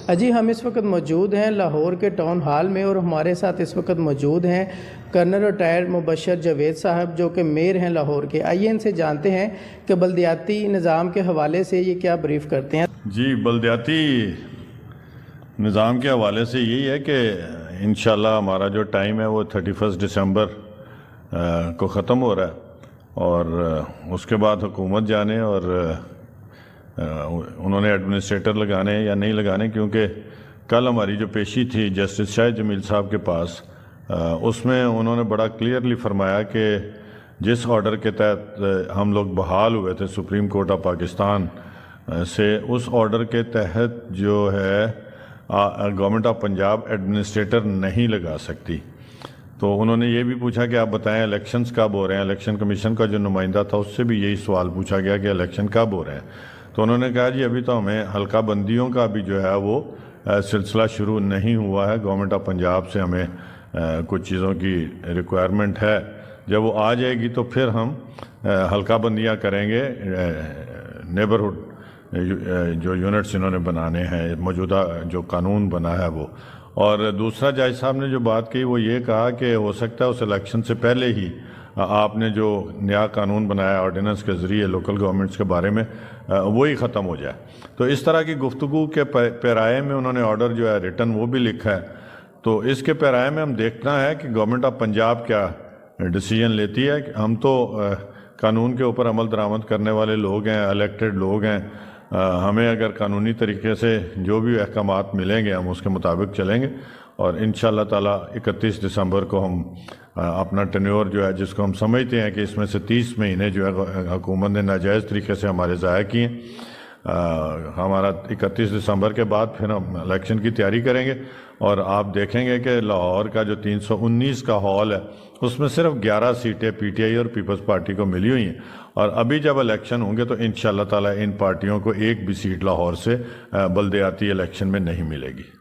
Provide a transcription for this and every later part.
جی ہم اس وقت موجود ہیں لاہور کے ٹاؤن ہال میں اور ہمارے ساتھ اس وقت موجود ہیں کرنل ریٹائرڈ مبشر جاوید صاحب جو کہ میئر ہیں لاہور کے۔ آئیے ان سے جانتے ہیں کہ بلدیاتی نظام کے حوالے سے یہ کیا بریف کرتے ہیں۔ جی بلدیاتی نظام کے حوالے سے یہی ہے کہ انشاءاللہ ہمارا جو ٹائم ہے وہ 31 دسمبر کو ختم ہو رہا ہے اور اس کے بعد حکومت جانے اور انہوں نے ایڈمنسٹریٹر لگانے یا نہیں لگانے، کیونکہ کل ہماری جو پیشی تھی جسٹس شاہد جمیل صاحب کے پاس، اس میں انہوں نے بڑا کلیئرلی فرمایا کہ جس آرڈر کے تحت ہم لوگ بحال ہوئے تھے سپریم کورٹ آف پاکستان سے، اس آرڈر کے تحت جو ہے گورنمنٹ آف پنجاب ایڈمنسٹریٹر نہیں لگا سکتی۔ تو انہوں نے یہ بھی پوچھا کہ آپ بتائیں الیکشنز کب ہو رہے ہیں۔ الیکشن کمیشن کا جو نمائندہ تھا اس سے بھی یہی سوال پوچھا گیا کہ الیکشن کب ہو رہے ہیں، تو انہوں نے کہا جی ابھی تو ہمیں حلقہ بندیوں کا بھی جو ہے وہ سلسلہ شروع نہیں ہوا ہے، گورنمنٹ آف پنجاب سے ہمیں کچھ چیزوں کی ریکوائرمنٹ ہے، جب وہ آ جائے گی تو پھر ہم حلقہ بندیاں کریں گے نیبرہڈ جو یونٹس انہوں نے بنانے ہیں، موجودہ جو قانون بنا ہے وہ۔ اور دوسرا جج صاحب نے جو بات کی وہ یہ کہا کہ ہو سکتا ہے اس الیکشن سے پہلے ہی آپ نے جو نیا قانون بنایا آرڈیننس کے ذریعے لوکل گورنمنٹس کے بارے میں وہی ختم ہو جائے۔ تو اس طرح کی گفتگو کے پیرائے میں انہوں نے آرڈر جو ہے ریٹن وہ بھی لکھا ہے، تو اس کے پیرائے میں ہم دیکھنا ہے کہ گورنمنٹ آف پنجاب کیا ڈیسیجن لیتی ہے۔ ہم تو قانون کے اوپر عمل درآمد کرنے والے لوگ ہیں، الیکٹڈ لوگ ہیں، ہمیں اگر قانونی طریقے سے جو بھی احکامات ملیں گے ہم اس کے مطابق چلیں گے، اور انشاءاللہ تعالیٰ 31 دسمبر کو ہم اپنا ٹینیور جو ہے جس کو ہم سمجھتے ہیں کہ اس میں سے 30 مہینے جو ہے حکومت نے ناجائز طریقے سے ہمارے ضائع کیے، ہمارا 31 دسمبر کے بعد پھر ہم الیکشن کی تیاری کریں گے، اور آپ دیکھیں گے کہ لاہور کا جو 319 کا ہال ہے اس میں صرف 11 سیٹیں پی ٹی آئی اور پیپلز پارٹی کو ملی ہوئی ہیں، اور ابھی جب الیکشن ہوں گے تو انشاءاللہ تعالیٰ ان پارٹیوں کو ایک بھی سیٹ لاہور سے بلدیاتی الیکشن میں نہیں ملے گی۔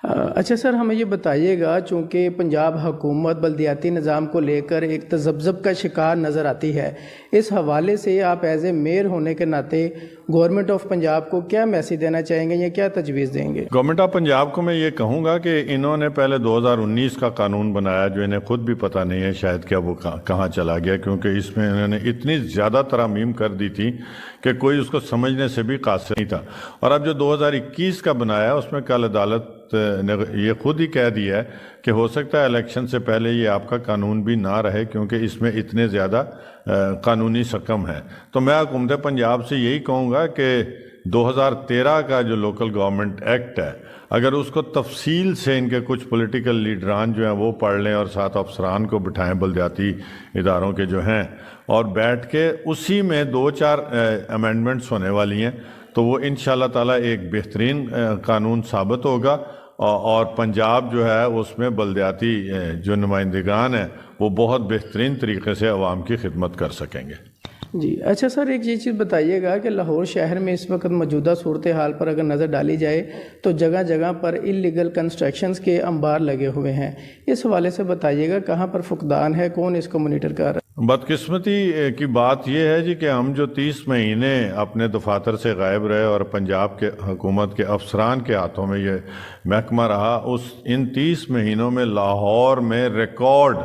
اچھا سر، ہمیں یہ بتائیے گا، چونکہ پنجاب حکومت بلدیاتی نظام کو لے کر ایک تذبذب کا شکار نظر آتی ہے، اس حوالے سے آپ ایز اے میئر ہونے کے ناطے گورنمنٹ آف پنجاب کو کیا میسیج دینا چاہیں گے یا کیا تجویز دیں گے؟ گورنمنٹ آف پنجاب کو میں یہ کہوں گا کہ انہوں نے پہلے 2019 کا قانون بنایا جو انہیں خود بھی پتہ نہیں ہے شاید کیا وہ کہاں چلا گیا، کیونکہ اس میں انہوں نے اتنی زیادہ ترامیم کر دی تھی کہ کوئی اس کو سمجھنے سے بھی قاصر نہیں تھا، اور اب جو 2021 کا بنایا اس میں کل عدالت نے یہ خود ہی کہہ دیا ہے کہ ہو سکتا ہے الیکشن سے پہلے یہ آپ کا قانون بھی نہ رہے، کیونکہ اس میں اتنے زیادہ قانونی سکم ہے۔ تو میں حکومت پنجاب سے یہی کہوں گا کہ 2013 کا جو لوکل گورنمنٹ ایکٹ ہے اگر اس کو تفصیل سے ان کے کچھ پولیٹیکل لیڈران جو ہیں وہ پڑھ لیں اور ساتھ افسران کو بٹھائیں بلدیاتی اداروں کے جو ہیں، اور بیٹھ کے اسی میں 2-4 امینڈمنٹس ہونے والی ہیں، تو وہ انشاءاللہ تعالیٰ ایک بہترین قانون ثابت ہوگا، اور پنجاب جو ہے اس میں بلدیاتی جو نمائندگان ہیں وہ بہت بہترین طریقے سے عوام کی خدمت کر سکیں گے۔ جی اچھا سر، ایک یہ چیز بتائیے گا کہ لاہور شہر میں اس وقت موجودہ صورتحال پر اگر نظر ڈالی جائے تو جگہ جگہ پر اللیگل کنسٹرکشنز کے انبار لگے ہوئے ہیں، اس حوالے سے بتائیے گا کہاں پر فقدان ہے، کون اس کو مانیٹر کر رہا ہے؟ بدقسمتی کی بات یہ ہے جی کہ ہم جو 30 مہینے اپنے دفاتر سے غائب رہے اور پنجاب کے حکومت کے افسران کے ہاتھوں میں یہ محکمہ رہا، ان 30 مہینوں میں لاہور میں ریکارڈ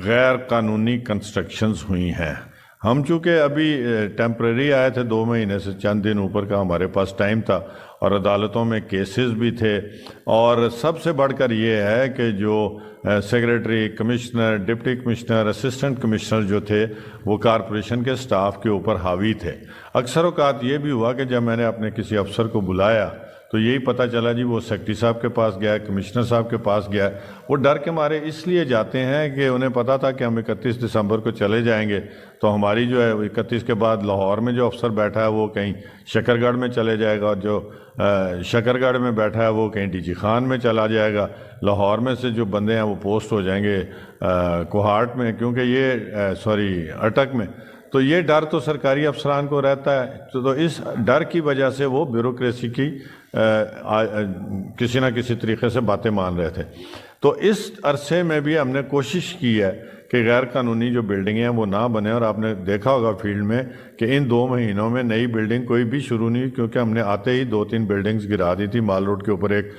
غیر قانونی کنسٹرکشنز ہوئی ہیں۔ ہم چونکہ ابھی ٹیمپریری آئے تھے 2 مہینے سے چند دن اوپر کا ہمارے پاس ٹائم تھا، اور عدالتوں میں کیسز بھی تھے، اور سب سے بڑھ کر یہ ہے کہ جو secretary, commissioner, deputy commissioner, assistant commissioner جو تھے وہ کارپوریشن کے سٹاف کے اوپر حاوی تھے۔ اکثر اوقات یہ بھی ہوا کہ جب میں نے اپنے کسی افسر کو بلایا تو یہی پتہ چلا جی وہ سیکرٹری صاحب کے پاس گیا ہے، کمشنر صاحب کے پاس گیا ہے۔ وہ ڈر کے مارے اس لیے جاتے ہیں کہ انہیں پتہ تھا کہ ہم 31 دسمبر کو چلے جائیں گے تو ہماری جو ہے 31 کے بعد لاہور میں جو افسر بیٹھا ہے وہ کہیں شکر گڑھ میں چلے جائے گا، اور جو شکر گڑھ میں بیٹھا ہے وہ کہیں ڈی جی خان میں چلا جائے گا، لاہور میں سے جو بندے ہیں وہ پوسٹ ہو جائیں گے کوہاٹ میں، کیونکہ یہ اٹک میں۔ تو یہ ڈر تو سرکاری افسران کو رہتا ہے، تو اس ڈر کی وجہ سے وہ بیوروکریسی کی کسی نہ کسی طریقے سے باتیں مان رہے تھے۔ تو اس عرصے میں بھی ہم نے کوشش کی ہے کہ کہ غیر قانونی جو بلڈنگیں ہیں وہ نہ بنے، اور آپ نے دیکھا ہوگا فیلڈ میں کہ ان 2 مہینوں میں نئی بلڈنگ کوئی بھی شروع نہیں، کیونکہ ہم نے آتے ہی 2-3 بلڈنگز گرا دی تھی۔ مال روڈ کے اوپر ایک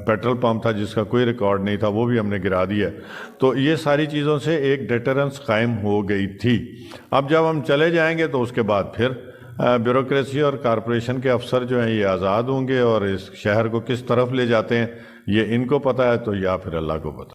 پیٹرول پمپ تھا جس کا کوئی ریکارڈ نہیں تھا، وہ بھی ہم نے گرا دیا۔ تو یہ ساری چیزوں سے ایک ڈیٹرنس قائم ہو گئی تھی۔ اب جب ہم چلے جائیں گے تو اس کے بعد پھر بیوروکریسی اور کارپوریشن کے افسر جو ہیں یہ آزاد ہوں گے، اور اس شہر کو کس طرف لے جاتے ہیں یہ ان کو پتہ ہے، تو یا پھر اللہ کو پتہ۔